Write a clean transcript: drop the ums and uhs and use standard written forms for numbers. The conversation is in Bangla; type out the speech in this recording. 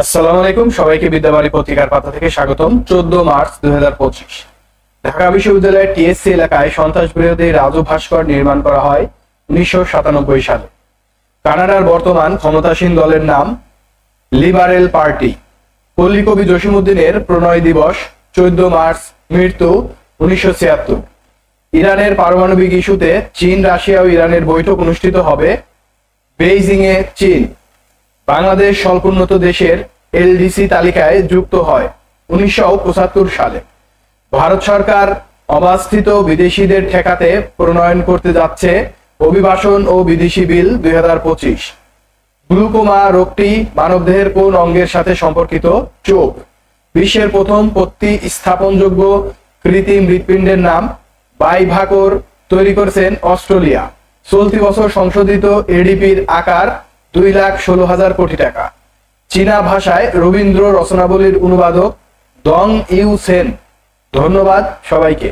আসসালামু আলাইকুম, সবাইকে বিদ্যাবাড়ি পত্রিকার পাতা থেকে স্বাগতম। 14 মার্চ 2025 ঢাকা বিশ্ববিদ্যালয়ের টিএসসি এলাকায় সন্ত্রাস বিরোধী রাজু ভাস্কর নির্মাণ করা হয় 1997 সালে। কানাডার বর্তমান ক্ষমতাসীন দলের নাম লিবারেল পার্টি। পল্লী কবি জসিমউদ্দিনের প্রণয় দিবস 14 মার্চ, মৃত্যু 1976। ইরানের পারমাণবিক ইস্যুতে চীন, রাশিয়া ও ইরানের বৈঠক অনুষ্ঠিত হবে বেইজিং এ, চীন। বাংলাদেশ স্বল্পোন্নত দেশের এলডিসি তালিকায় যুক্ত হয় 1975 সালে। ভারত সরকার অবাস্থিত বিদেশিদের ঠেকাতে প্রণয়ন করতে যাচ্ছে অভিবাসন ও বিদেশি বিল 2025। গ্লুকোমা রোগটি মানবদেহের কোন অঙ্গের সাথে সম্পর্কিত? চোখ। বিশ্বের প্রথম পত্তি স্থাপনযোগ্য কৃত্রিম হৃৎপিণ্ডের নাম বাইভাকোর তৈরি করেছেন অস্ট্রেলিয়া। চলতি বছর সংশোধিত এডিপির আকার 2,16,000 কোটি টাকা। চীনা ভাষায় রবীন্দ্র রচনাবলীর অনুবাদক দং ইউ সেন। ধন্যবাদ সবাইকে।